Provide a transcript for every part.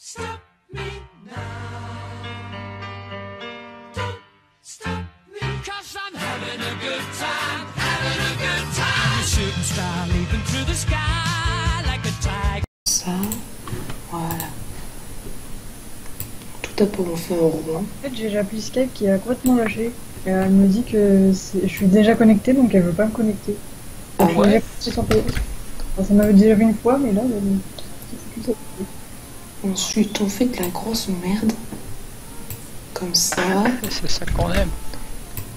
stop me now. Don't stop me, 'cause I'm having a good time, having a good time. Shooting star leaping through the sky like a tiger. Ça, voilà. Tout d'abord on fait un rond. En fait, j'ai l'appli Skype qui a complètement lâché. Et elle me dit que je suis déjà connectée, donc elle veut pas me connecter. Ah Je suis ouais. déjà connectée sans payer. Enfin, ça m'avait déjà vu une fois, mais là, c'est tout. Ensuite on fait de la grosse merde. Comme ça. C'est ça qu'on aime.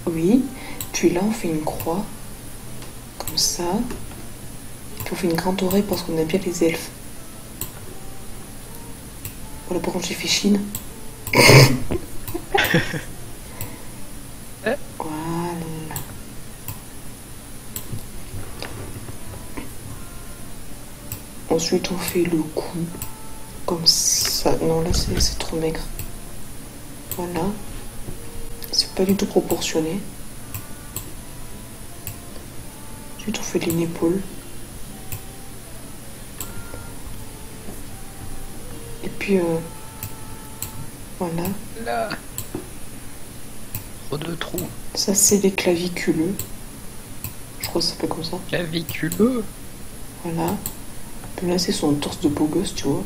Oui. Puis là on fait une croix. Comme ça. Puis on fait une grande oreille parce qu'on aime bien les elfes. Voilà pourquoi j'ai fait Chine. Voilà. Ensuite on fait le cou. Comme ça. Non là c'est trop maigre. Voilà. C'est pas du tout proportionné. Ensuite on fait une épaule. Et puis voilà. Là. Trop de trous. Ça c'est les claviculeux. Je crois que ça s'appelle comme ça. Claviculeux. Voilà. Puis là c'est son torse de beau gosse, tu vois.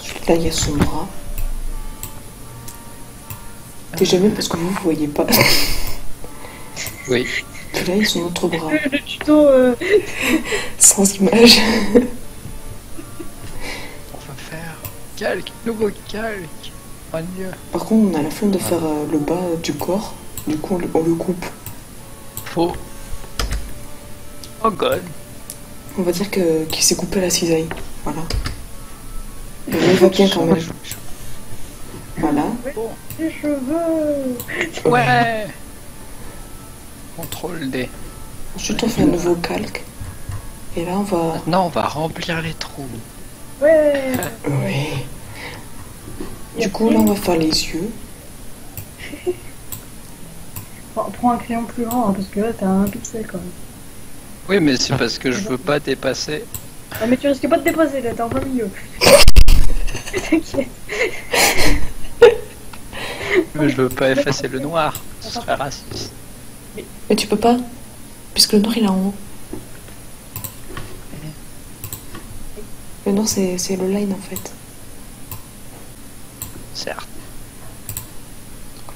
Ensuite là il y a son bras. Déjà même parce que vous voyez pas. Oui. Puis là il y a son autre bras. Le tuto, Sans image. On va faire calque, nouveau calque. Oh Dieu. Par contre on a la flemme de faire le bas du corps. Du coup on le coupe. Faux. Oh god. On va dire qu'il s'est coupé la cisaille. Voilà. Mais il va bien quand même. Voilà. Bon. les cheveux. Ouais. Contrôle D. Ensuite on fait un nouveau calque. Et là on va... Maintenant on va remplir les trous. Ouais. Oui. Du coup là on va faire les yeux. Bon, prends un crayon plus grand, hein, parce que là t'as un pixel quand même. Oui mais c'est parce que je veux pas dépasser. Ah, mais tu risques pas de dépasser là, t'es en plein milieu. T'inquiète. Mais je veux pas effacer le noir. Ce serait raciste. Mais tu peux pas. Puisque le noir il est en haut. Le noir c'est le line en fait. Certes.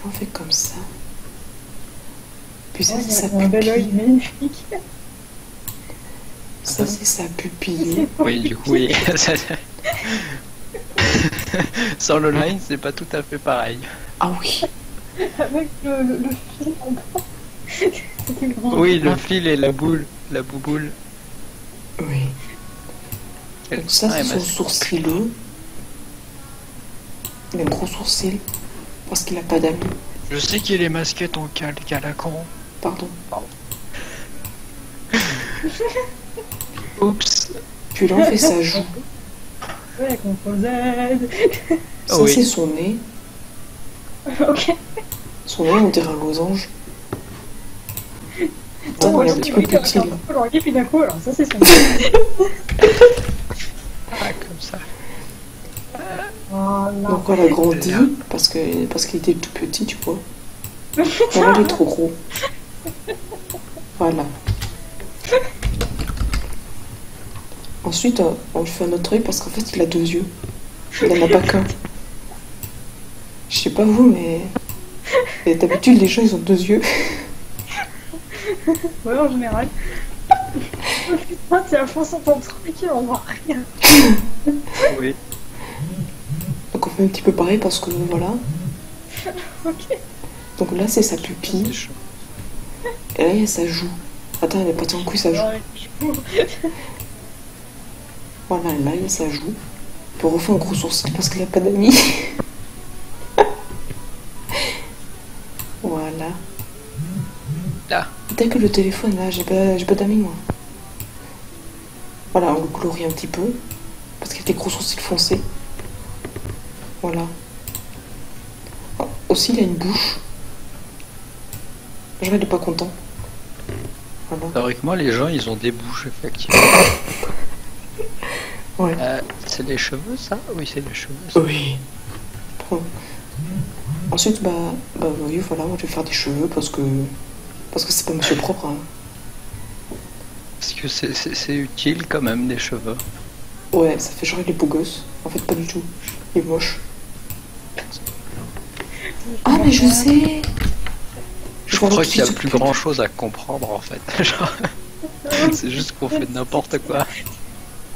On fait comme ça. Puis ça Oh, c'est sa il a un bel œil pupille. magnifique. Ça c'est sa pupille. Oui du coup oui. Sans le line c'est pas tout à fait pareil. Ah oui. Avec le fil en bas. C'est grand. Oui le fil et la boule. La bouboule. Oui. Quel Donc ça sein c'est est son massif. sourcileux. Il a un gros sourcil. Parce qu'il a pas d'amis. Je sais qu'il est masqué ton calque à la con. Pardon. Oups. Puis là on fait sa joue. Ouais, CTRL Z. Ça Oui. c'est son nez. Ok. Son nez on dirait un losange. Attends, il est un petit peu oui, petit là. alors, et puis d'un coup, alors ça c'est son. Ah comme ça. Voilà. Donc on a grandi parce qu'il était tout petit, tu vois. Voilà, il est trop gros. Voilà. Ensuite, on lui fait un autre œil parce qu'en fait, il a deux yeux. Il n'en a pas qu'un. Je sais pas vous, mais d'habitude, les gens, ils ont deux yeux. Ouais, en général. Putain, t'es à fond sur ton truc et on voit rien. Oui. Donc on fait un petit peu pareil parce que voilà. Ok. Donc là, c'est sa pupille. C'est chaud. Et là, il y a sa joue. Attends, elle est partie en couille, sa joue. Ouais, du coup. Voilà, là, il y a sa joue. Puis on refait un gros sourcil parce qu'il a pas d'amis. Voilà. Là. Dès que le téléphone, là, j'ai pas d'amis, moi. Voilà, on le colorie un petit peu. Parce qu'il a des gros sourcils foncés. Voilà. Ah, aussi, il a une bouche. Je vais être pas content. Voilà. Théoriquement les gens ils ont des bouches effectivement. Ouais. C'est les cheveux, ça? Oui, c'est les cheveux. Ça. Oui. Bon. Ensuite, oui, voilà, moi je vais faire des cheveux parce que c'est pas monsieur propre. Hein. Parce que c'est utile quand même, des cheveux. Ouais, ça fait genre il est beau gosse. En fait, pas du tout. Il est moche. Ah, mais je sais. Je crois qu'il y a plus grand chose à comprendre en fait. Genre, c'est juste qu'on fait n'importe quoi.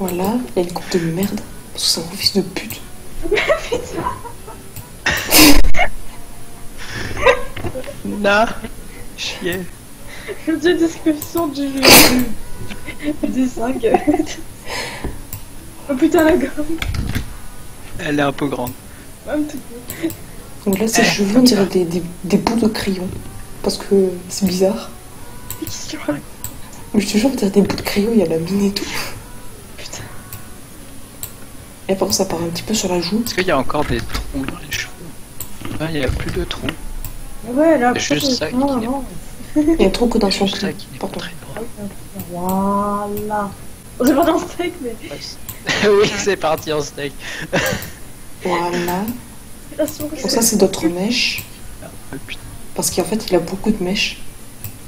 Voilà, il y a une coupe de merde. Parce que c'est un gros fils de pute. Non, chier. Je dis description du dessin. Oh putain, la gomme. Elle est un peu grande. Un petit peu. Donc là, ses cheveux, on dirait des bouts de crayon. Parce que c'est bizarre. Qu'est-ce que tu racontes? Mais je te jure, on dirait des bouts de crayon, il y a la mine et tout. Putain. Et par contre, ça part un petit peu sur la joue. Est-ce qu'il y a encore des trous dans les cheveux? Non, il n'y a plus de trous. Ouais, là, C'est juste ça qui non, n'est non. Il y a trop que dans son juste ça cul. qui n'est pas Pardon. très droit. Voilà. C'est pas dans le steak, mais. Oui, c'est parti en steak. Voilà. La souris. Donc ça, c'est d'autres mèches. Oh, putain. Parce qu'en fait, il a beaucoup de mèches.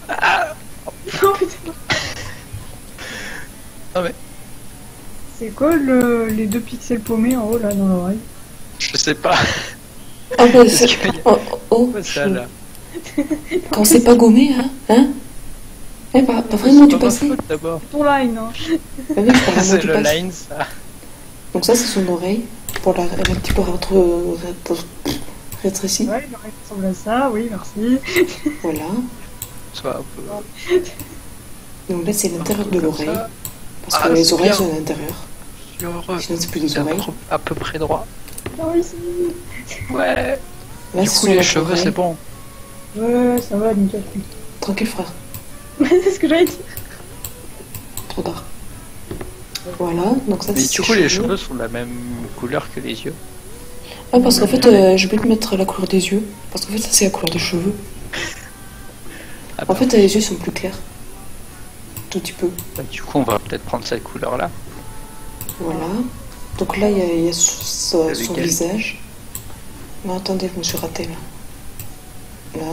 Non, putain. Non mais, C'est quoi les 2 pixels paumés en haut, là, dans l'oreille? je sais pas. Ah bah, Est-ce c'est... qu'il y a Oh, quoi ça là? Quand c'est pas gommé, hein Eh, pas vraiment du C'est pas ma passé. faute, d'abord. Ton line, hein. Ah oui, je parle vraiment C'est du le passé. line ça. Donc ça, c'est son oreille. Pour la... Elle est un petit peu rétrécie. Ouais, l'oreille ressemble à ça, oui, merci. Voilà. Soit un peu. Donc là, c'est l'intérieur de comme l'oreille. ça. Parce que Ah, les c'est oreilles bien. sont à l'intérieur. Sur Sinon, c'est plus des c'est oreilles. à peu près droit. Non, ici. Ouais. Là, Du c'est coup, son les autre cheveux, oreille. c'est bon. Ouais, ça va, nickel. Tranquille, frère. C'est ce que j'avais dit. Trop tard. Voilà, donc ça, Mais c'est du ses coup, les cheveux sont de la même couleur que les yeux. Ah, parce qu'en fait, je vais te mettre la couleur des yeux. Parce qu'en fait, ça, c'est la couleur des cheveux. Ah En bah, fait, les yeux sont plus clairs. Tout petit peu. bah, du coup, on va peut-être prendre cette couleur-là. Voilà. Donc là, il y a son Lequel? visage. Non, attendez, je me suis raté là. Là.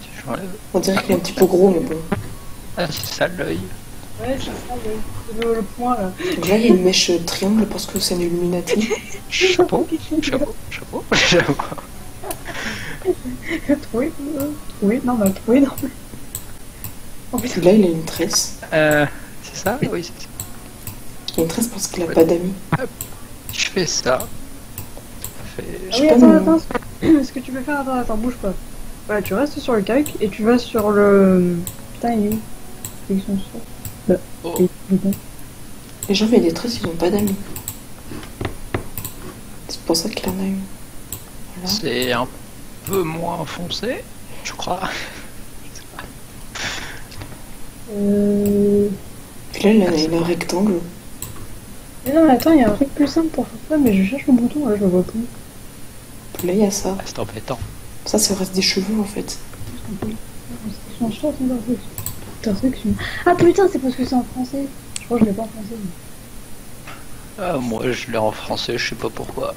Si j'enlève. On dirait qu'il est un petit peu gros, mais bon. Ah, c'est ça l'œil. Ouais, c'est ça, le point, là. Donc là, il y a une mèche triangle parce que c'est une Illuminati. Chapeau, chapeau, chapeau, chapeau. Trouvé, non, bah, trouvé, non. Oh, Puis putain. là, il a une tresse. C'est ça? Oui, c'est ça. Il a une tresse parce qu'il a pas d'amis. Je fais ça. Ça fait... Ah sais oui, pas, attends. Ce que tu peux faire, attends, bouge pas. Voilà, tu restes sur le calque et tu vas sur le. Putain, il est où? Ils sont sur. Oh. Les gens, il y a des tresses, ils ont pas d'amis. C'est pour ça qu'il en a une. Voilà. C'est un peu moins foncé, je crois. Puis là, il a un rectangle. Mais non, mais attends, il y a un truc plus simple pour faire ça, mais je cherche le bouton, là, je le vois plus. Puis là, il y a ça. Ah, c'est embêtant. Ça reste des cheveux, en fait. Intersection. Ah putain, c'est parce que c'est en français. Je crois que je l'ai pas en français. Ah, moi, je l'ai en français, je sais pas pourquoi.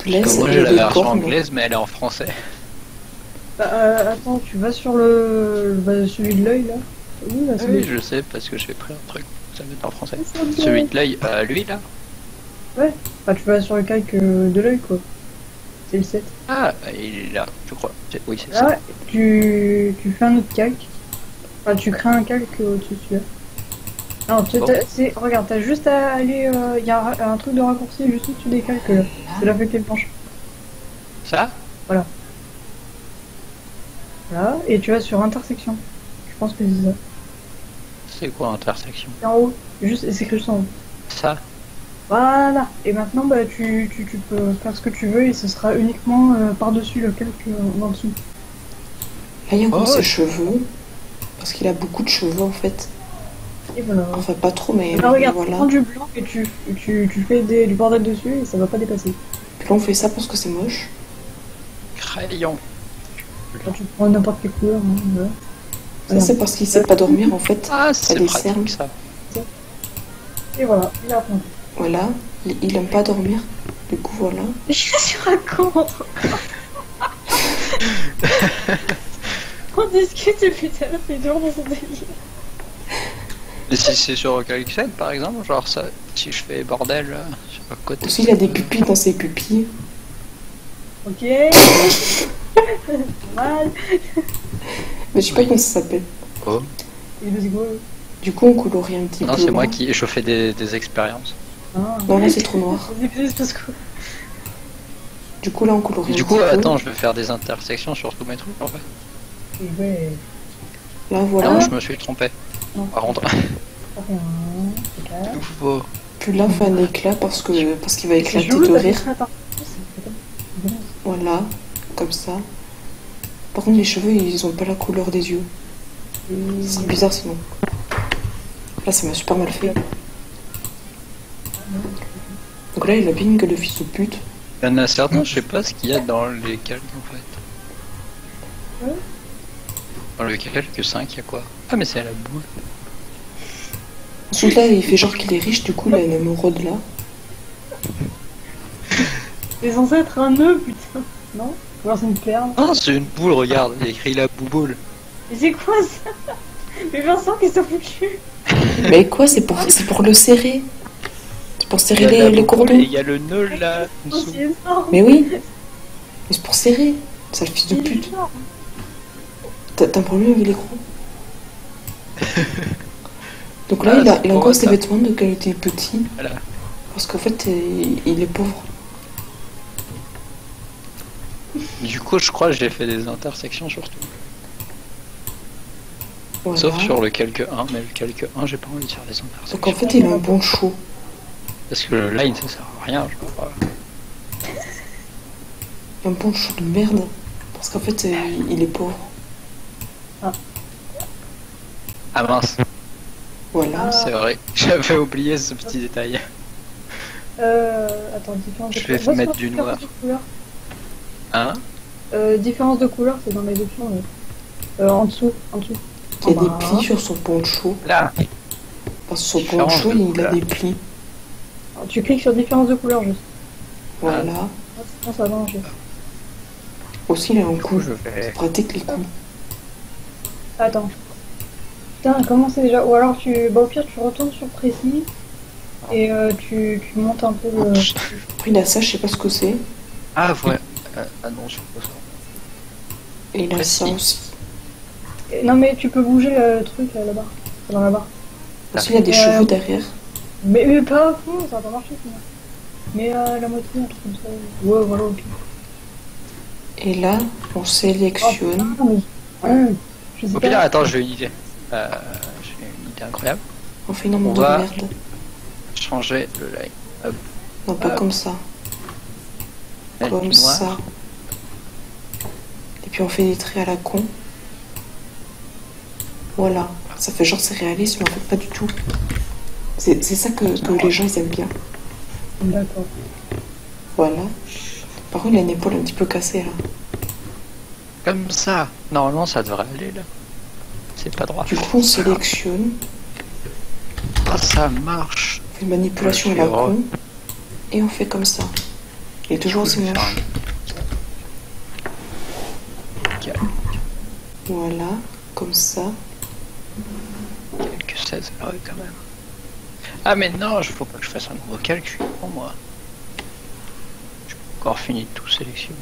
Puis là, Parce que c'est moi, j'ai la des version cornes. anglaise, mais elle est en français. Attends, tu vas sur celui de l'œil là. Oui, là, Oui, je sais, parce que j'ai pris un truc. Ça va être en français. Celui de l'œil, lui là. Ouais. Enfin, tu vas sur le calque de l'œil quoi. C'est le 7. Ah, il est là, je crois. Oui, c'est Là, ça. tu fais un autre calque. Enfin, tu crées un calque au-dessus de celui-là. Non, regarde, t'as juste à aller. Il y a un truc de raccourci juste au-dessus des calques là. C'est la feuille qui est planche. Ça? Voilà, et tu vas sur intersection. Je pense que c'est ça. C'est quoi intersection? C'est en haut. Juste, c'est écrit juste en haut. Ça? Voilà. Et maintenant, bah, tu peux faire ce que tu veux et ce sera uniquement par-dessus le calque en dessous. Là, il y a encore Oh, ses cheveux. Parce qu'il a beaucoup de cheveux, en fait. Et voilà. Enfin, pas trop, mais Alors regarde, tu voilà. prends du blanc et tu fais du bordel dessus et ça va pas dépasser. Puis là, on fait ça parce que c'est moche. Crayon. Quand tu prends n'importe quelle couleur, hein, voilà. Ça, c'est parce qu'il sait pas dormir, en fait. Ah, T'as c'est des cernes. pratique ça. Et voilà, il a répondu. Voilà, il aime pas dormir. Du coup, voilà. Qu'est-ce que tu racontes? On discute et puis t'as la fait dur dans son délire. Mais si c'est sur quelques scènes, par exemple, genre ça, si je fais bordel sur le côté. Aussi, il a des pupilles dans ses pupilles. Ok. Mal. Mais je sais pas comment ça s'appelle. Oh. Et le zigo. Du coup, on colorie un petit Non, peu. c'est moi là. qui. Je fais des expériences. Ah. Non, là, c'est trop noir. Parce que... Du coup, là, on colorie Du un coup, petit peu. attends, je vais faire des intersections sur tous mes trucs en fait. Et ouais. Là, Ah voilà. non, je me suis trompé. Non. Par contre, Rien. C'est clair. nouveau. Puis là, on fait un éclat parce qu'il va éclater chelou, de t'as rire. fait ça, attends. Voilà, comme ça. Par contre, les cheveux, ils ont pas la couleur des yeux. C'est bizarre sinon. Là, ça m'a super mal fait. Donc là, il a bien une gueule de fils de pute. Il y en a certains, je sais pas ce qu'il y a dans les calques en fait. Ouais. Dans le calque 5, il y a quoi? Ah, mais c'est à la boue. Ensuite, là, il fait genre qu'il est riche, du coup, il a une émeraude là. C'est censé être un nœud, putain. Non? Ou alors c'est une perle. Ah, c'est une boule, regarde, il y a écrit la bouboule. Mais c'est quoi ça? Mais Vincent, qu'est-ce que t'as foutu? Mais quoi, c'est pour le serrer. C'est pour Il y serrer a la les bouboule cordons. et il y a le nœud là. en Oh, dessous. c'est énorme. Mais oui. Mais c'est pour serrer. Sale fils de Il est pute. énorme. T'as un problème avec les gros. Donc là, Ah, il a c'est encore pour ses ça. vêtements de qualité petit. Voilà. Parce qu'en fait, il est pauvre. Du coup, je crois que j'ai fait des intersections sur tout. Voilà. Sauf sur le calque 1, mais le calque 1, j'ai pas envie de faire des intersections. Donc en fait, il a un bon chaud. Parce que le line, ça sert à rien, je crois. Un bon chaud de merde. Parce qu'en fait, il est pauvre. Ah mince, Voilà. c'est vrai, j'avais oublié ce petit détail. Attends, différence de Je vais couleur. mettre What's du différence noir. de couleur Hein? Différence de couleur, c'est dans les options. En dessous, en dessous. Il y a En des bas. plis sur son poncho. Là. Parce que son Différence poncho, de il a couleur. des plis. Alors, tu cliques sur différence de couleur juste. Voilà. Ah, sinon ça va manger. Aussi, il a un Du coup, coup. je vais... Pratique les coups. Attends. Putain, comment c'est déjà? Ou alors tu. Bah au pire tu retournes sur précis. Et tu montes un peu le. Après, il a ça, je sais pas ce que c'est. Ah ouais. Ah non, je suppose pas. Et il a ça Précis. aussi. Non mais tu peux bouger le truc là-bas. Dans la barre. Aussi, il a des cheveux derrière. Mais pas à fond, ça va pas marcher sinon. Mais la moitié, un truc comme ça. Ouais, voilà, ok. Et là, on sélectionne. Je sais Au pas. pire, attends, j'ai une idée. J'ai une idée incroyable. On fait une amende On de va- merde. Changer le line. Non, pas comme ça. Mettre Comme du noir. ça. Et puis on fait des traits à la con. Voilà. Ça fait genre c'est réaliste, mais en fait pas du tout. C'est ça que les gens ils aiment bien. D'accord. Voilà. Par contre, il a une épaule un petit peu cassée là. Comme ça. Normalement, ça devrait aller là. C'est pas droit. Du coup, on sélectionne. Ah, ça marche. On fait une manipulation à la con. Et on fait comme ça. Il est toujours aussi moche. Voilà. Comme ça. Quelques 16 heures quand même. Ah mais non, faut pas que je fasse un nouveau calque, je suis pour moi. Je pas encore fini de tout sélectionner.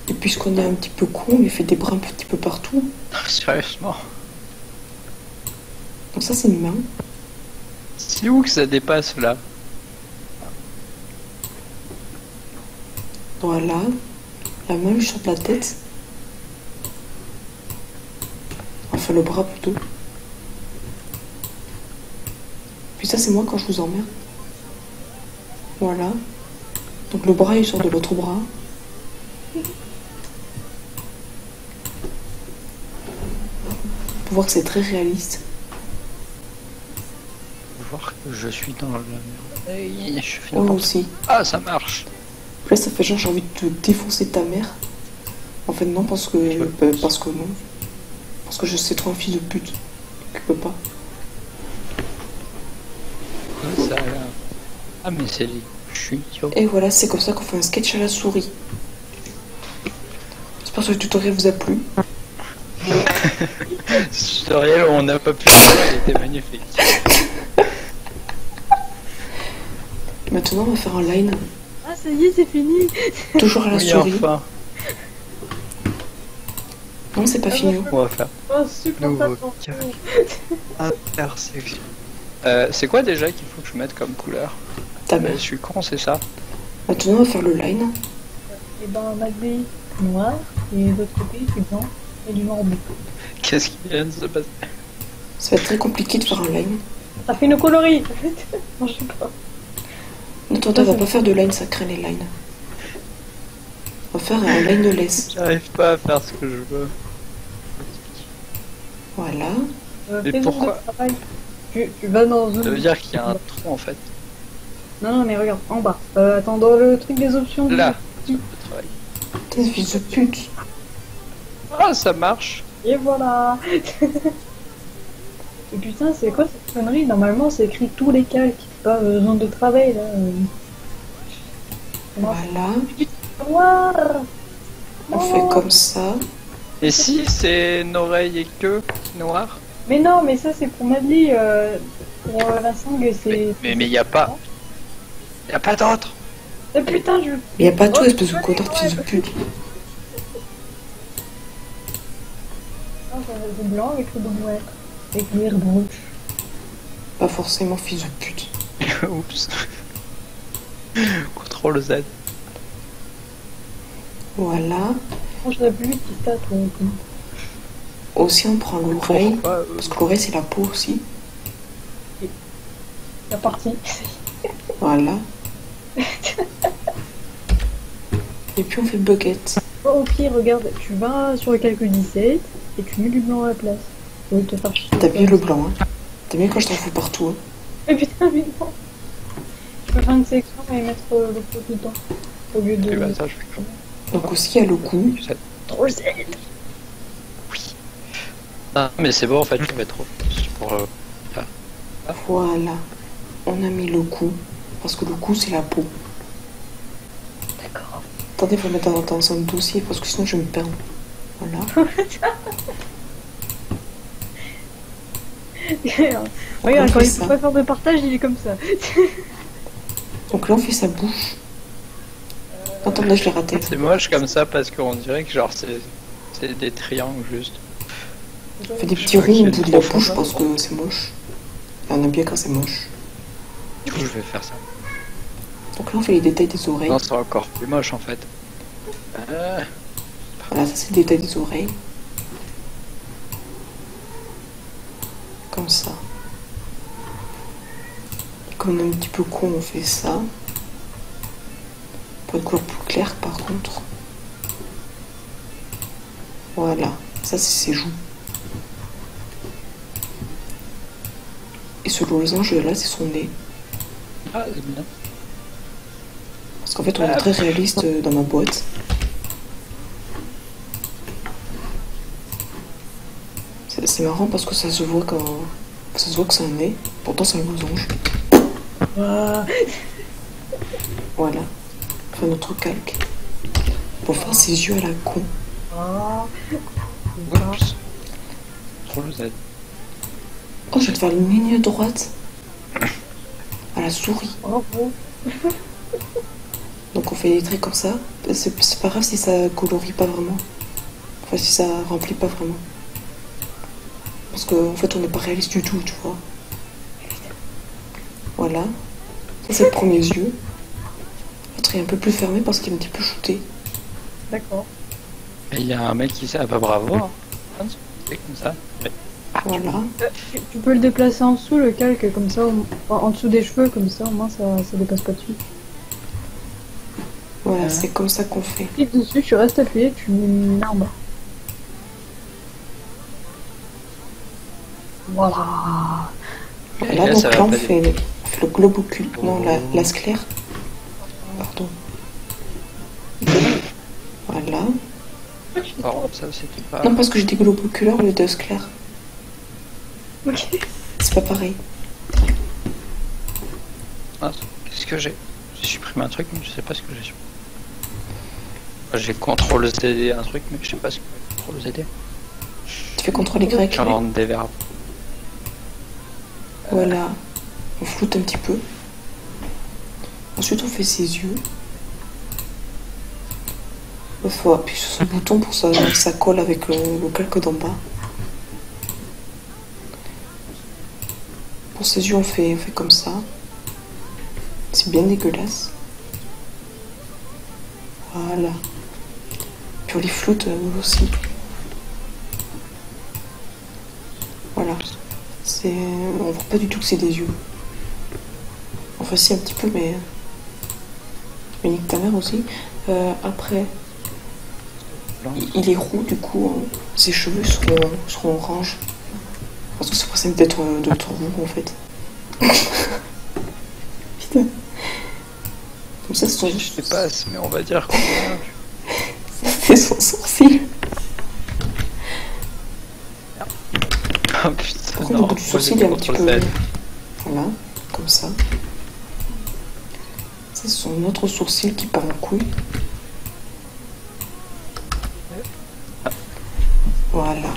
Et puisqu'on est un petit peu con, on lui fait des bras un petit peu partout. Sérieusement. Donc ça, c'est une main. C'est où que ça dépasse là? Voilà. La main lui sur la tête. Enfin, le bras plutôt. Puis ça, c'est moi quand je vous emmerde. Voilà. Donc le bras, il sort de l'autre bras. Pour voir que c'est très réaliste. Faut voir que je suis dans la merde. Je fais Moi n'importe aussi. quoi. Ah, ça marche. Là, ça fait genre j'ai envie de te défoncer ta mère. En fait, non, parce que non. Parce que je sais trop un fils de pute. Tu peux pas. Ça a l'air- Ah, mais c'est les. Je suis idiot. Et voilà, c'est comme ça qu'on fait un sketch à la souris. J'espère que le tutoriel vous a plu. Ce tutoriel, on n'a pas pu le faire, il était magnifique. Maintenant, on va faire un line. Ah, ça y est, c'est fini. Toujours à la Oui, souris. enfin, Non, c'est pas fini. on va faire. Oh, super Nouveau attention. Intersection. C'est quoi déjà qu'il faut que je mette comme couleur? Ta Mais mère. je suis con, c'est ça? Maintenant, on va faire le line. Et ben, on a des noirs, et de l'autre côté, du blanc, et du noir blanc. Qu'est-ce qui vient de se passer? Ça va être très compliqué de faire un line. Ça fait une coloris. Non, je sais pas. Non, attends, on va pas faire de line, ça crée les lines. On va faire un lineless. J'arrive pas à faire ce que je veux. Voilà. Mais Fais-nous pourquoi le travail. Tu vas dans une... Ça veut dire qu'il y a un trou en fait. Non, non, mais regarde, en bas. Attends, dans le truc des options. Là, sur le travail. T'es une fils de pute. Ah, ça marche. Et voilà. Et putain, c'est quoi cette connerie? Normalement, c'est écrit tous les calques. Pas zone de travail, là. Voilà. Noir. On fait comme ça. Et si c'est une oreille et queue noire? Mais non, mais ça, c'est pour Madly. Pour la sangle, c'est... Mais y a pas. Y a pas d'autre. Ah, putain, je... Mais y a pas tout, espèce de connard de fils de pute. Ah, c'est blanc avec le double lettre. Avec l'air rouge. Pas forcément fils de pute. Oups. CTRL Z. Voilà. Franchement, plus qui stat ou... Aussi, on prend l'oreille. Pourquoi, Parce que l'oreille, c'est la peau aussi. La partie. Voilà. Et puis, on fait bucket. Oh, au pire, regarde, tu vas sur le calcul 17 et tu mets du blanc à la place. Au lieu de te faire chier. T'as bien le blanc, hein. T'as bien quand je t'en fous partout, hein. Mais putain, mais non. Je peux faire une sélection et mettre le pot dedans. Au lieu de... Et bah ça je fais comme Donc aussi, il y a le cou. ça. Trop zèle. Ah, mais c'est bon en fait, je vais trop. Pour, Voilà. On a mis le cou. Parce que le cou, c'est la peau. D'accord. Attendez, faut mettre dans un dossier parce que sinon je vais me perdre. Voilà. Regarde, on quand fait il ça. peut pas faire de partage, il est comme ça. Donc là, on fait sa bouche. Attends, là, je l'ai raté. C'est moche comme ça parce qu'on dirait que genre c'est des triangles juste. On fait des petits ronds au bout de la bouche parce que c'est moche. Et on aime bien quand c'est moche. Du coup je vais faire ça. Donc là, on fait les détails des oreilles. Non, c'est encore plus moche en fait. Voilà, ça c'est le détail des oreilles. Comme ça. Et comme on est un petit peu con, on fait ça. Pour une couleur plus claire par contre. Voilà, ça c'est ses joues. Et ce losange là, c'est son nez. Ah, c'est bien. Parce qu'en fait, on est très réaliste dans ma boîte. C'est marrant parce que ça se voit quand... Ça se voit que c'est un nez. Pourtant, c'est un losange. Ah. Voilà. On fait notre calque. Pour faire ses yeux à la con. Ah. Oups. Trop le Z. Oh, je vais te faire une ligne droite. À la souris. Bravo. Donc on fait des traits comme ça. C'est pas grave si ça colorie pas vraiment. Enfin, si ça remplit pas vraiment. Parce qu'en fait, on n'est pas réaliste du tout, tu vois. Voilà. Ça, c'est le premier yeux. L'autre est un peu plus fermé parce qu'il est un petit peu shooté. D'accord. Et il y a un mec qui sait, ah bah bravo. Hein. C'est comme ça. Ouais. Voilà. Tu peux le déplacer en dessous, le calque, comme ça, en dessous des cheveux, comme ça, au moins ça dépasse pas dessus. Voilà, c'est comme ça qu'on fait. Clique dessus, tu restes appuyé, tu mets une arme. Voilà. Et Voilà, là, donc ça là, va on pas fait le globe oculaire. Non, la sclère. Pardon. Voilà. Oh, ça c'était pas. Non, parce que j'ai dit globe oculaire au lieu de sclère. Ok. C'est pas pareil. ce que j'ai. J'ai supprimé un truc, mais je sais pas ce que j'ai supprimé. Enfin, j'ai CTRL ZD un truc, mais je sais pas ce que c'est CTRL ZD. Tu fais CTRL Y. J'invente des verbes. Voilà. On floute un petit peu. Ensuite, on fait ses yeux. Il faut appuyer sur ce bouton pour que ça colle avec le calque d'en bas. Pour ses yeux, on fait comme ça. C'est bien dégueulasse. Voilà. Puis on les floute aussi. Voilà. On voit pas du tout que c'est des yeux. Enfin si un petit peu, mais nique ta mère aussi. Après, il est roux, du coup, ses cheveux seront orange. Parce que c'est possible d'être roux en fait. Putain. Comme ça, c'est son... Je sais pas, mais on va dire qu'on c'est son sourcil. Oh putain, Par contre, au bout du sourcil, il y a un petit peu... Voilà, comme ça. C'est son autre sourcil qui part en couille. Voilà.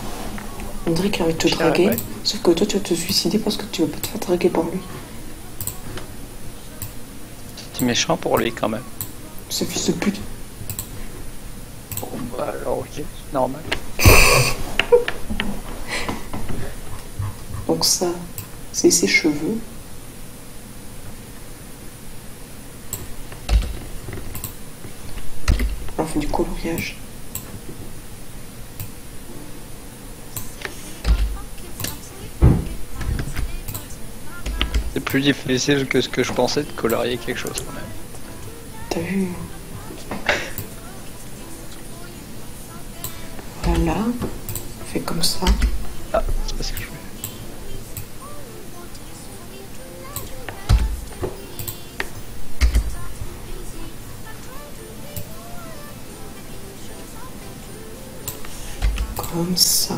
On dirait qu'il a envie de te draguer, sauf que toi tu vas te suicider parce que tu vas pas te faire draguer par lui. C'est méchant pour lui quand même. Ce fils de pute. Bon bah alors ok, c'est normal. Donc ça, c'est ses cheveux. On fait du coloriage. C'est plus difficile que ce que je pensais de colorier quelque chose quand même. T'as vu? Voilà. On fait comme ça. Ah, c'est pas ce que je voulais. Comme ça.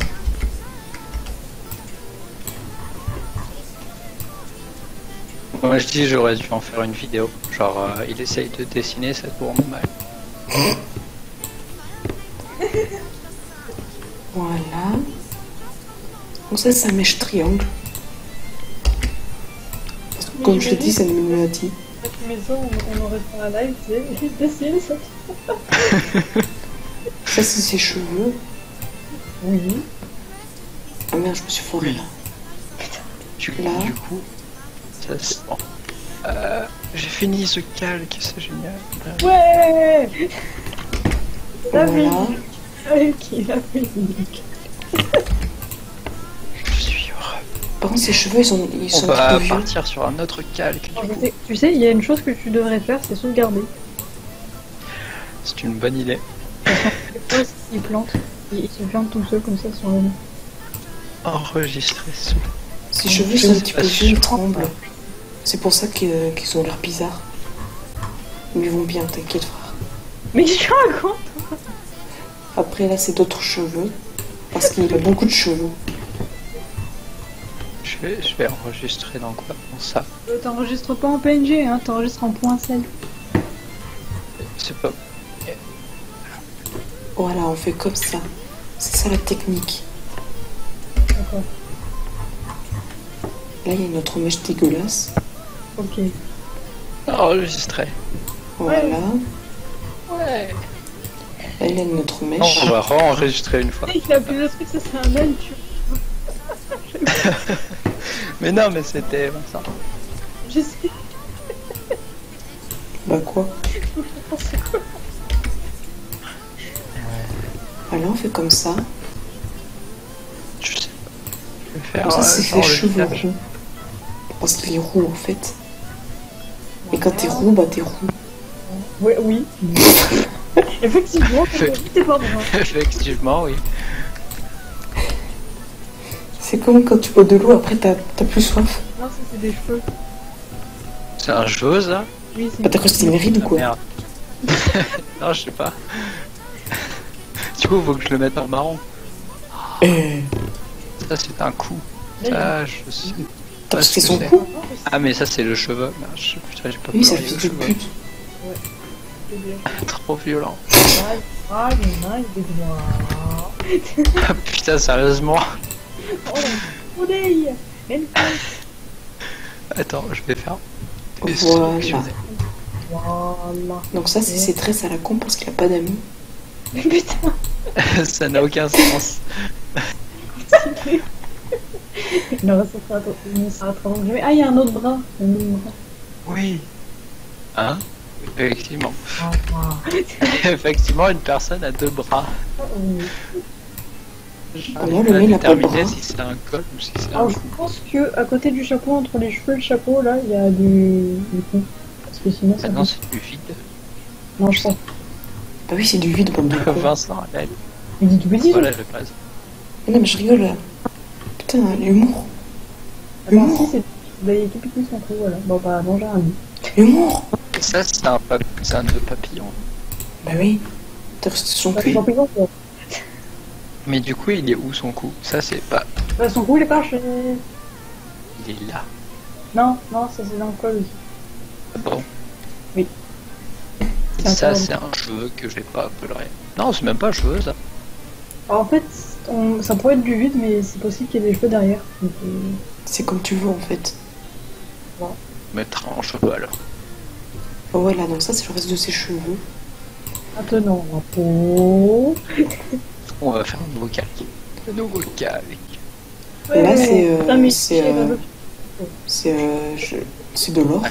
Moi je dis j'aurais dû en faire une vidéo. Genre il essaye de dessiner, ça tourne mal. Voilà. Donc ça, c'est un mèche triangle. Parce que comme je l'ai dit, c'est une maladie. Mais ça, on aurait fait un live, tu sais, il dessine ça. Ça, c'est ses cheveux. Oui. Ah merde, je me suis foiré là. Là. Du coup, ça c'est bon. J'ai fini ce calque, c'est génial. Ouais. La Voilà. qui a fait Je suis heureux. Par contre, ses cheveux, ils sont On un va petit peu vieux. partir sur un autre calque. Du coup. Tu sais, il y a une chose que tu devrais faire, c'est sauvegarder. C'est une bonne idée. Il plante. Il se plante tout seul comme ça sur le... Enregistrer sous. Ses cheveux sont un petit peu vieux, ils tremblent. C'est pour ça qu'ils ont l'air bizarres. Mais ils vont bien, t'inquiète frère. Mais je raconte. Après là, c'est d'autres cheveux. Parce qu'il a beaucoup de cheveux. Je vais enregistrer dans quoi? Dans ça. T'enregistres pas en PNG, hein, t'enregistres en .sel. C'est pas... Voilà, on fait comme ça. C'est ça la technique. D'accord. Là, il y a une autre mèche dégueulasse. Ok. Enregistrer. Voilà. Ouais. Là, il y a une autre Non, mèche. on va re-enregistrer une fois. Il a plus de trucs, ça c'est un œil, tu Mais non, mais c'était bon, ça. Je sais. Bah quoi? Voilà, on fait comme ça. Je sais pas. Je vais faire Comme ça, c'est genre les le cheveux visage. roux. Parce qu'il est roux en fait. Et quand t'es roux, bah t'es roux. Ouais, oui. Effectivement, t'es pas droit. Effectivement, oui. C'est comme quand tu bois de l'eau, après t'as plus soif. Non, ça c'est des cheveux. C'est un jeu, ça? Oui, c'est Bah t'as cru que c'était une ride ou Ah, quoi? merde. Non, je sais pas. Du coup, faut que je le mette en marron. Euh, Ça, c'est un coup. Ça, je sais. T'as pas fait ce son que c'est. coup? Ah, mais ça, c'est le cheveu. Merde, putain, j'ai pas Oui, c'est colorié le le fils de pute. Trop violent. Ah, il y en a, il est droit. Ah, putain, sérieusement. Oh, mon oreille. Attends, je vais faire. Voilà. Voilà. Donc ça, c'est ses tresses à la con parce qu'il a pas d'amis. Putain. Ça n'a aucun sens. Non, ça sera trop long. Ah, il y a un autre bras. Oui. Hein? Effectivement. Ah, Effectivement, une personne a deux bras. Comment le mec n'a pas de déterminer bras? si c'est un col ou si c'est un Alors, je cou. pense que à côté du chapeau, entre les cheveux et le chapeau, là, il y a du cou. Parce que sinon, ça. Ah non, c'est du vide. Non, je pense. Bah oui, c'est du vide, bande de cons. Vincent, elle. Il dit tout petit. Voilà, j'ai pas raison. Non, mais je rigole là. Putain, l'humour. Attends, si, c'est. Bah, il est tout petit son cou, voilà. Bon, bah, manger un lit. L'humour. Ça, c'est un nœud papillon. Bah oui. T'as resté son cul. Mais du coup, il est où son cou? Ça, c'est pas. Bah, son cou, il est caché. Il est là. Non, non, ça c'est dans le col aussi. Bon. Oui. Et ça, c'est un cheveu que je vais pas colorer. Non, c'est même pas un cheveu, ça. Alors, en fait, ça pourrait être du vide, mais c'est possible qu'il y ait des cheveux derrière. Donc, C'est comme tu veux en fait. Mettre en cheveux alors. Oh, voilà, donc ça, c'est le reste de ses cheveux. Maintenant, la peau. On va faire un nouveau calque. Un nouveau calque. Là, c'est. Putain, mais C'est de l'or.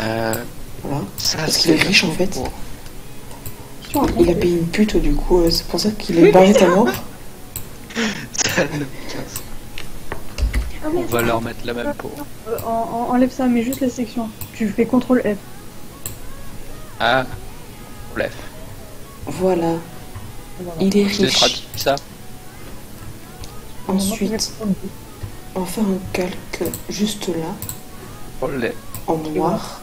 Voilà. Ça, Parce qu'il est riche en fait. Oh. Il a payé une pute, du coup, c'est pour ça qu'il est barré à mort. Ça ne casse. On va leur mettre la même peau. Enlève ça, mais juste la section. Tu fais CTRL F. Ah, bref. Voilà. Il est Je t'ai riche. traduit ça. Ensuite, on va faire un calque juste là, Pour les- en noir.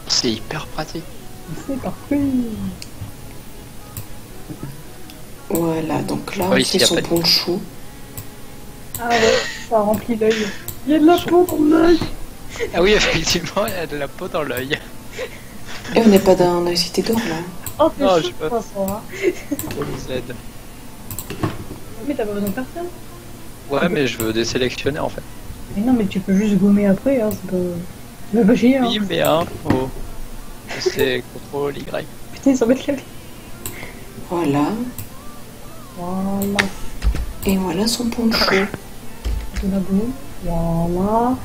C'est hyper pratique. C'est parfait. Voilà, donc là, Oui, on fait s'il y a son pas de- poncho. Ah ouais, ça remplit l'œil. Il y a de la peau dans l'œil. Ah oui, effectivement, il y a de la peau dans l'œil. Et on n'est pas dans la cité d'or là. Oh, t'es Non, chaud, j'ai pas- de toute façon, hein. Pour le Z. Mais t'as pas besoin de personne. Ouais, mais je veux désélectionner en fait. Mais non, mais tu peux juste gommer après, hein, c'est pas... Mais pas chier, hein. Oui, mais hein, oh. C'est CTRL Y. Putain, ça va être la vie. Voilà. Voilà. Et voilà son poncho. De la boue. Voilà.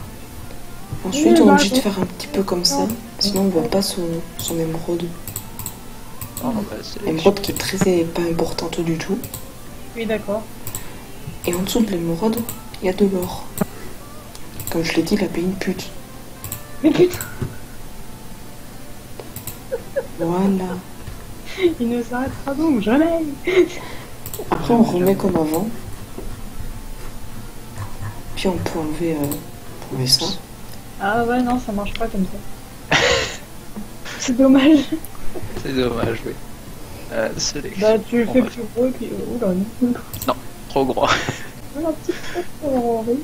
Ensuite, on est obligé de faire un petit peu comme ça. Sinon, on voit pas son émeraude. Oh, bah, c'est L'émeraude qui est très pas importante du tout. Oui, d'accord. Et en dessous de l'émeraude, il y a de l'or. Comme je l'ai dit, il a payé une pute. Mais putain, Voilà. il ne s'arrêtera donc jamais. Après, on remet comme avant. Puis on peut enlever ça. Ah ouais, non, ça marche pas comme ça. C'est dommage. C'est dommage, oui. Sélection. Bah, tu le On fais va plus gros et puis... Oh là, non. faire trop gros. Voilà, petit peu pour Henri.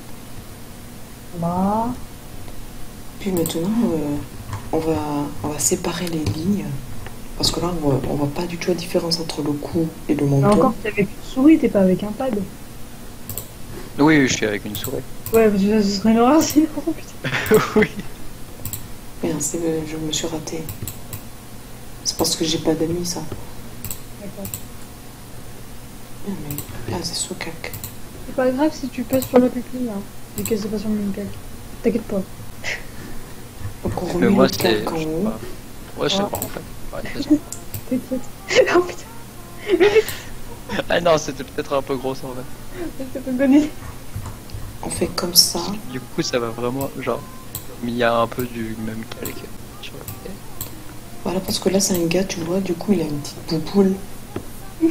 Là. Puis maintenant, on va séparer les lignes. Parce que là, on voit pas du tout la différence entre le cou et le Mais menton. encore, t'es avec une souris, t'es pas avec un pad. Oui, je suis avec une souris. Ouais, parce que ce serait une horreur sinon, putain. Oui. Merde, je me suis ratée. C'est parce que j'ai pas d'amis, ça. D'accord. Ah, mais là, c'est Sokak. C'est pas grave si tu passes sur la pupille, hein. Vu que c'est pas sur le même calque. T'inquiète pas. Donc on Mais remet moi, le c'est. calque en je sais haut. pas. Ouais, je sais Ah. pas en fait. Ouais, c'est ça. T'inquiète. Oh putain, Ah non, c'était peut-être un peu gros en fait. c'est pas une bonne idée. On fait comme ça. Du coup, ça va vraiment. Genre, il y a un peu du même calque sur le pied. Voilà, parce que là, c'est un gars, tu vois, du coup, il a une petite bouboule. Je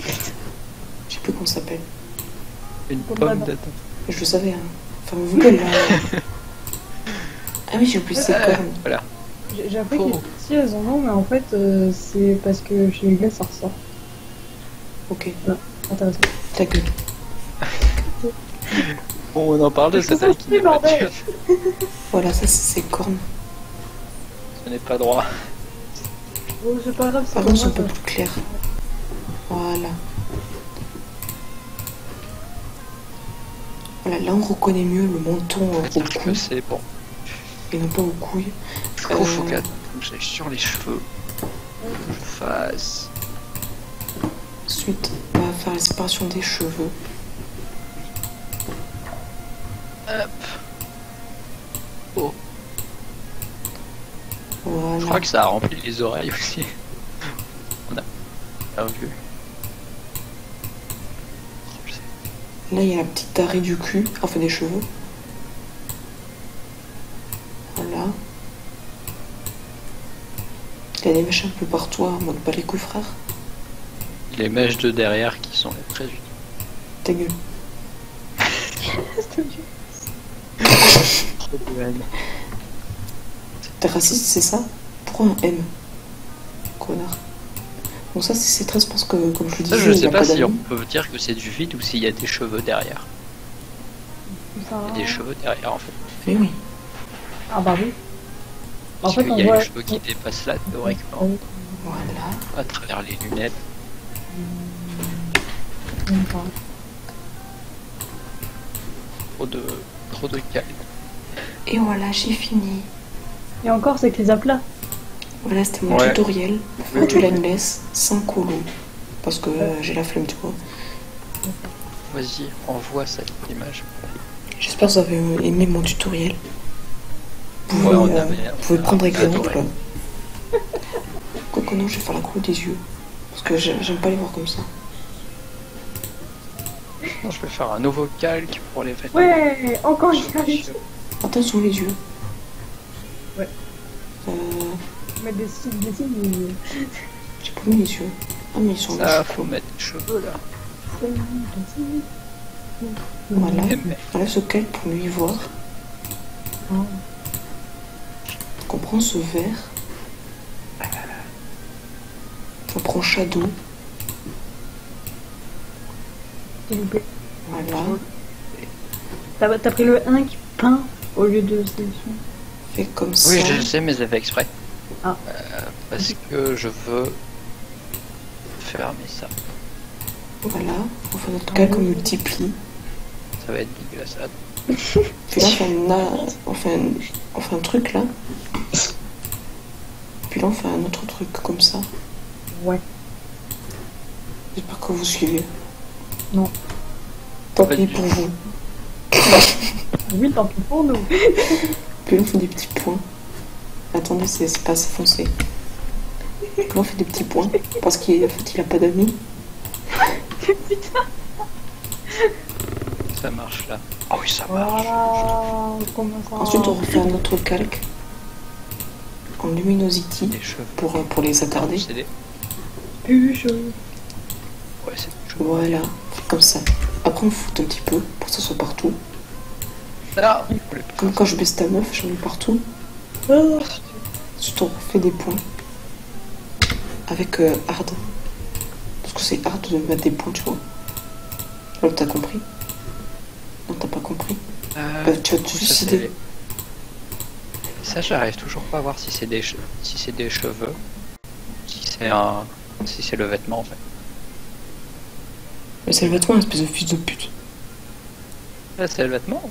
sais plus comment ça s'appelle. Une Comme pomme Adam. d'Adam. Je le savais, hein. Enfin, vous voulez là. Ah oui, j'ai oublié ses cornes. Voilà. J'ai appris que les petits, elles en ont, mais en fait, c'est parce que chez les gars, ça ressort. Ok, Intéressant. ta gueule. Bon, on en parle de cette C'est qui n'est pas bordel. dure. Voilà, ça c'est ses cornes. Ce n'est pas droit. Oh, c'est pas grave, c'est Par pas contre, c'est un peu grave. plus clair. Voilà. Voilà, là on reconnaît mieux le menton au C'est-à-dire que cou c'est bon. et non pas aux couilles. Du coup, faut que j'aille sur les cheveux. Je fasse. Ensuite, on va faire la séparation des cheveux. Hop. Oh. Je Voilà. crois que ça a rempli les oreilles aussi. On a bien vu. Là, il y a la petite arrêt du cul, enfin des cheveux. Voilà. Il y a des mèches un peu partout, en mode pas les couilles, frère. Les mèches de derrière qui sont les très utiles. Ta gueule. Trop de haine. T'es raciste, c'est ça? Pourquoi un M? Connard. Bon, ça, c'est très, je pense que, comme je le Ça, disais, je il y sais a pas si on d'amis. peut dire que c'est du vide ou s'il y a des cheveux derrière. Ça... Il y a des cheveux derrière en fait. Mais oui. Ah bah oui. En Parce fait, qu'il on y a voit... les cheveux qui dépassent là théoriquement Voilà. à travers les lunettes. Trop de calme. Et voilà, j'ai fini. Et encore, c'est que les aplats. Voilà, c'était mon Ouais. tutoriel pour faire du lineless sans colo. Parce que j'ai la flemme, tu vois. Vas-y, envoie cette image. J'espère que vous avez aimé mon tutoriel. Vous Ouais, pouvez, on pouvez prendre a exemple. adoré. Quoique non, je vais faire la couleur des yeux. Parce que j'aime pas les voir comme ça. Non, je vais faire un nouveau calque pour les vêtements. Ouais, encore une fois. Attention les yeux. Ouais. Mettre des signes, J'ai pas mis les yeux. Ah mais ils sont Ça, là. faut mettre les cheveux là. Voilà. Mais- Voilà ce calque pour mieux y voir. On prend ce vert. On prend Shadow. s'il vous plaît. Voilà. T'as pris le 1 qui peint au lieu de sélection. Fait comme ça. Oui, je le sais, mais j'ai fait exprès. Ah. Parce que je veux fermer ça. Voilà. On fait notre calque en multiplie. Ça va être dégueulasse. Puis là on fait un truc là. Puis là on fait un autre truc comme ça. Ouais. J'espère que vous suivez. Non. Tant Pas pis du pour tout. vous. Oui, tant pis pour nous. Puis là on fait des petits points. Attendez, c'est pas assez foncé. Puis là on fait des petits points. Parce qu'il il a pas d'amis. Ça marche là. Ah oui, ça marche. Voilà. Comment ça Ensuite on refait un autre calque. En luminosity. Les cheveux. Pour les attarder. C'est des... Puche. Ouais, c'est des cheveux. Voilà. Comme ça. Après on fout un petit peu pour que ça soit partout. Ah, Comme quand je baisse ta meuf, j'en ai partout. Ensuite on refait des points. Avec hard. Parce que c'est hard de mettre des points, tu vois. Alors t'as compris? Non, t'as pas compris. Tu vas te ça, suicider. Ça, j'arrive toujours pas à voir si c'est des si c'est des cheveux, si c'est le vêtement en fait. Mais c'est le vêtement, espèce de fils de pute. Là, c'est le vêtement.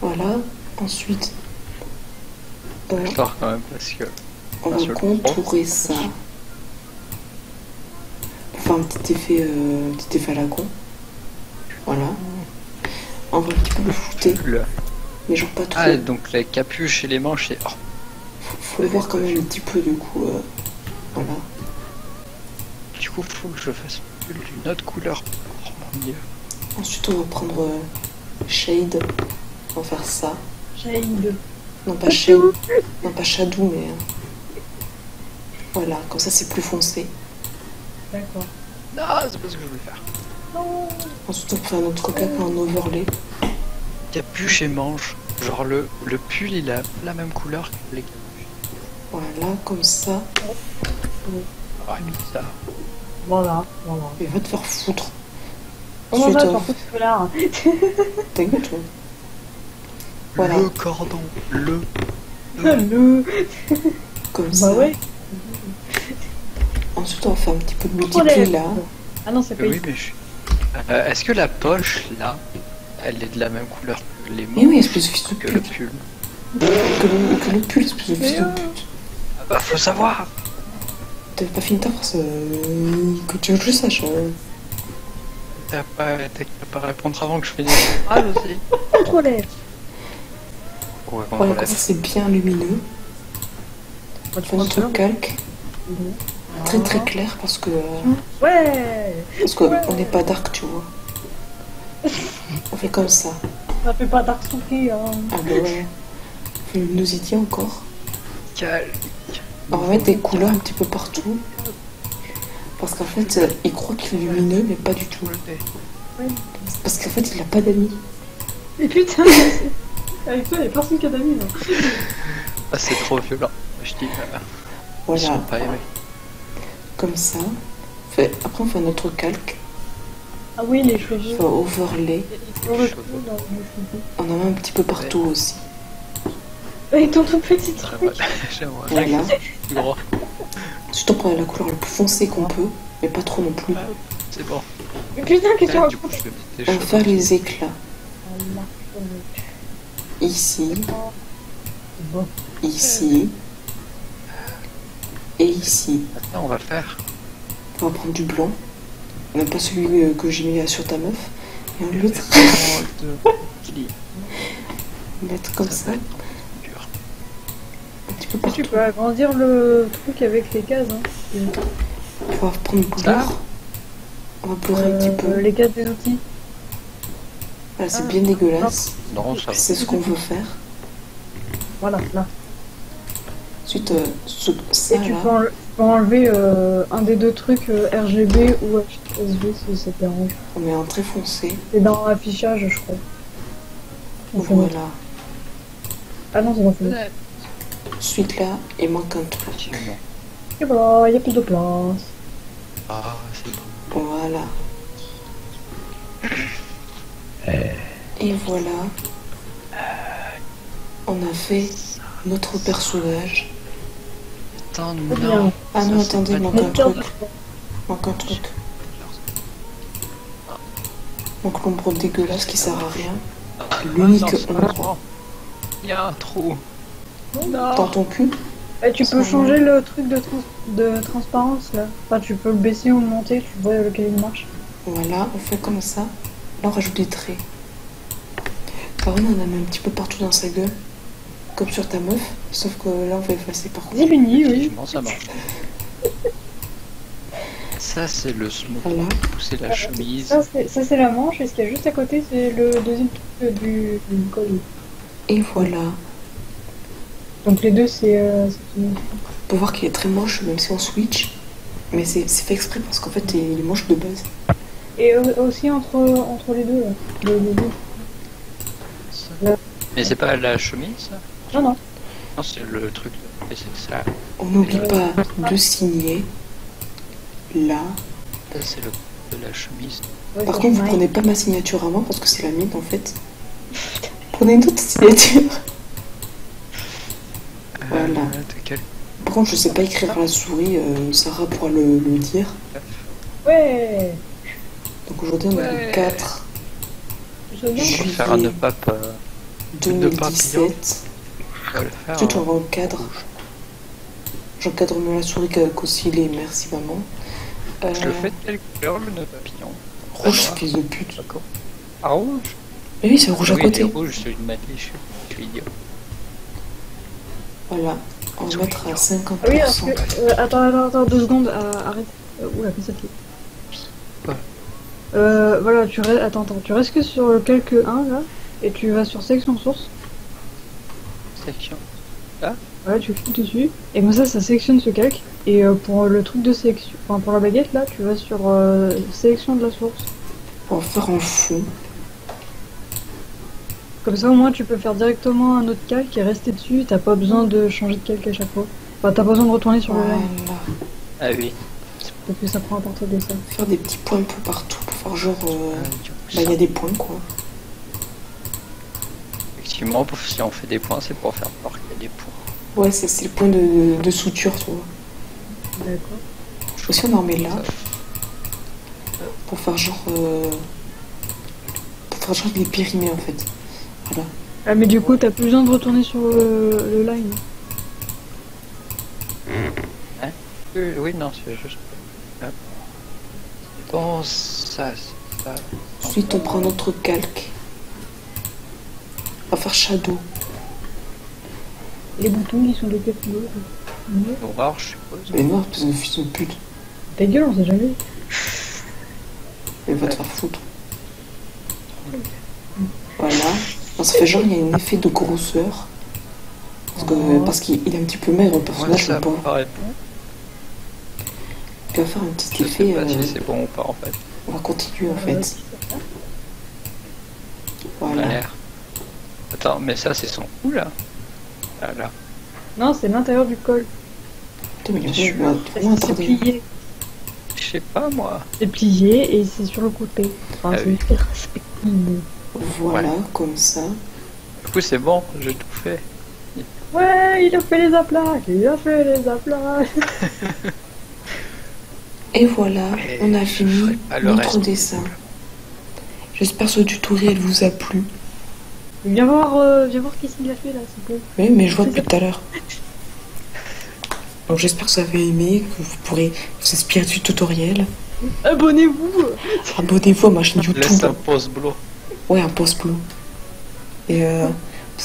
Voilà. Ensuite, J'adore quand même parce que on va contourer ça. Pour faire un petit effet à la con. Voilà. On va un petit peu le flouter, mais genre pas trop. Ah, donc les capuches et les manches, et... oh, Faut le voir quand même un petit peu du coup. Voilà. du coup, faut que je fasse une autre couleur. Oh mon dieu. Ensuite, on va prendre Shade. On va faire ça. Shade. Non, pas Shade. Non, pas Shadow, mais. Voilà, comme ça c'est plus foncé. D'accord. Non, c'est pas ce que je voulais faire. Ensuite, on fait un autre calque en overlay. Capuche et manches. Genre le pull, il a la même couleur que les capuches. Voilà, comme ça. Ah, mais ça. Voilà. Et va te faire foutre. Oh non, Ensuite, par contre, là. ta gueule, toi. Voilà. Le cordon, le. Le. Comme ça. Bah ouais. Ensuite, on va faire un petit peu de multipli Relève. là. Ah non, c'est pas Oui, mais je. Est-ce que la poche là, elle est de la même couleur que les Mais mots, oui, espèce de fils de que le pute. pull? Que le pull, espèce de fils de Mais pute. Ah bah, faut savoir. T'avais pas fini ta phrase, que tu veux que je sache. T'as pas répondre avant que je finisse ma phrase aussi. relève. Ouais, on Voilà, relève. comme ça c'est bien lumineux. On fait notre calque. Très très clair parce que Ouais. on n'est pas dark, tu vois. On fait comme ça. Ça fait pas dark souffler, hein. Ah bah ouais. On fait luminosité encore. Calque. On va mettre des couleurs un petit peu partout. Parce qu'en fait, il croit qu'il est lumineux, mais pas du tout. Parce qu'en fait, il a pas d'amis. Et putain, avec toi, il y a personne qui a d'amis, là. Ah, c'est trop violent. Je dis, ils Voilà, sont pas aimés. comme ça. Après, on fait notre calque. Ah oui, les On cheveux. fait overlay. Dans le trou, dans les cheveux. On en met un petit peu partout aussi. Avec ton tout petit truc. J'aimerais Voilà. bien que ce soit plus gros. Ensuite, on prend la couleur la plus foncée qu'on peut, mais pas trop non plus. C'est bon. Mais putain, qu'est-ce que tu Du racontes? coup, je vais mettre des On va cheveux. faire les éclats. Ah, Ici, bon. ici, et ici. Maintenant, on va faire. On va prendre du blanc. Même pas celui que j'ai mis sur ta meuf. Et on l'autre, mettre comme ça, va être dur. un petit peu Tu partout. peux agrandir le truc avec les cases, hein. On va prendre blur. On va blurrer un petit peu. Les cases des outils. Voilà, c'est bien dégueulasse. Non, ça va. C'est ce qu'on veut faire. Voilà, là. Ensuite, ça Et tu là, peux enlever un des deux trucs RGB ou HSV si ça te dérange. on met un très foncé. C'est dans l'affichage, je crois. Enfin, Voilà. Ah non, c'est dans le Ensuite là, il manque un truc. Effectivement. Et voilà, il y a plus de place. Ah, c'est bon. Voilà. Et voilà. On a fait notre personnage. Attends, Très non. bien. Ah non, Ça, c'est attendez, pas il manque du- un truc. Manque un truc. Donc l'ombre dégueulasse qui sert à rien. L'unique Ah, non, c'est pas ombre bon. Il y a un trou. dans ton cul. Et tu peux changer le truc de transparence là. Enfin, tu peux le baisser ou le monter, tu vois lequel il marche. Voilà, on fait comme ça. Là, on rajoute des traits. Par contre, on en met un petit peu partout dans sa gueule. Comme sur ta meuf. Sauf que là, on va effacer par contre. Zibini, oui. Effectivement, ça marche. Ça, c'est le smoke. Voilà. Ou c'est la chemise. Ça, c'est la manche, et ce qu'il y a juste à côté, c'est le deuxième truc du col. Et voilà. Donc les deux, c'est une... On peut voir qu'il est très moche, même si on switch. Mais c'est fait exprès parce qu'en fait, il est moche de base. Et aussi entre les deux, là. Les deux. Mais c'est pas la chemise, ça? Non, non. Non, c'est le truc. Et c'est ça. On n'oublie pas de signer. Là. Ça, c'est le de la chemise. Ouais, Par c'est contre, vous pareil. prenez pas ma signature avant parce que c'est la mienne en fait. Prenez une autre signature. Voilà. De quel... Par contre, je sais pas écrire à la souris. Sarah pourra le dire. Ouais. Donc aujourd'hui, on a Ouais. le 4 Je veux bien. On va faire un nœud pape. 2017. On va le faire. Ensuite, on va au cadre. J'encadre mieux la souris qu'aussi les merci maman. Je le fais de quelle couleur, le nœud papillon? Rouge, noir. fils de pute. D'accord. Ah, rouge? Mais oui, c'est rouge à Oui, côté. il est rouge, c'est une magie, je suis idiot. Voilà. On va mettre à 50%. Ah oui, parce que... attends, 2 secondes, arrête. Oula, qu'est-ce que Quoi? c'est voilà, attends, tu restes que sur le calque 1, là, et tu vas sur sélection source. Section. Voilà, tu cliques dessus, et comme ça sélectionne ce calque, et pour le truc de sélection, enfin pour la baguette, là, tu vas sur sélection de la source. On va faire en fond. Comme ça, au moins, tu peux faire directement un autre calque et rester dessus, t'as pas besoin de changer de calque à chaque fois. Enfin, t'as pas besoin de retourner sur le Voilà. même, Ah oui. parce que ça prend à partir de ça. Faire des petits points un peu partout pour faire genre... Du coup, bah, il y ça. a des points, quoi. Effectivement, si on fait des points, c'est pour faire peur qu'il y a des points. Ouais, c'est le point de suture, tu vois. D'accord. Aussi, on en met là. Ça. Pour faire genre... pour faire genre des périmés, en fait. Voilà. Ah, mais du coup, t'as plus besoin de retourner sur le line. Oui, non, c'est juste. Hop. Bon, ça, c'est ça. Ensuite, on prend notre calque. On va faire shadow. Les boutons, ils sont de quelle couleur? Noir, je suppose. Mais noir, parce que fils de pute. Ta gueule, on sait jamais. Elle va te faire foutre. Voilà. On se fait genre, il y a un effet de grosseur. Parce qu'il est un petit peu maigre, le Ouais, personnage, ça ou pas. me paraît bon. Puis on va faire un petit Je effet. sais pas si c'est bon ou pas en fait. On va continuer, en fait. Ouais. Ça a Voilà. l'air. Attends, mais ça c'est son cou là. Ah, là. Non, c'est l'intérieur du col. Putain, mais Bien sûr. Parce que c'est plié. Je sais pas moi. C'est plié et c'est sur le côté. Enfin, Ah c'est oui. perspective. Voilà, comme ça. Du coup c'est bon, j'ai tout fait. Ouais, il a fait les aplats. Il a fait les aplats. Et voilà, Et on a je ferai fini pas le notre reste. dessin. J'espère que ce tutoriel vous a plu. Viens voir qu'est-ce qu'il a fait là, s'il te plaît. Oui, mais je vois depuis tout à l'heure. Donc j'espère que vous avez aimé, que vous pourrez vous inspirer du tutoriel. Abonnez-vous. Abonnez-vous à ma chaîne Laisse YouTube. un pause blow. Ouais, un post bleu. Et vous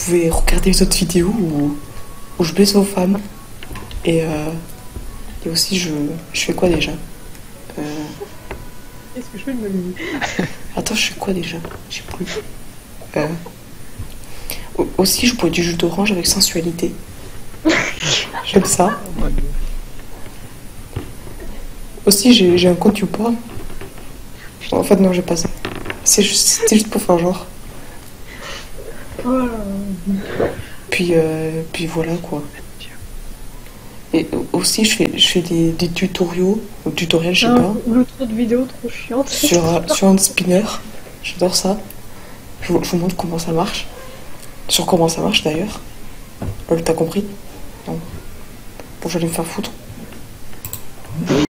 pouvez regarder les autres vidéos où je baisse aux femmes. Et aussi, je fais quoi déjà Qu'est-ce que je fais de ma vie? Attends, je fais quoi déjà? Je sais plus. Aussi, je bois du jus d'orange avec sensualité. J'aime ça. Oh mon Dieu. Aussi, j'ai un compte YouPorn. En fait, non, j'ai pas ça. C'était juste pour faire genre. Voilà. Puis voilà quoi. Et aussi, je fais des tutoriels, ou tutoriels, je sais pas, L'autre vidéo trop chiante. sur un spinner. J'adore ça. Je vous montre comment ça marche. Sur comment ça marche d'ailleurs. T'as compris? Non. Bon, j'allais me faire foutre.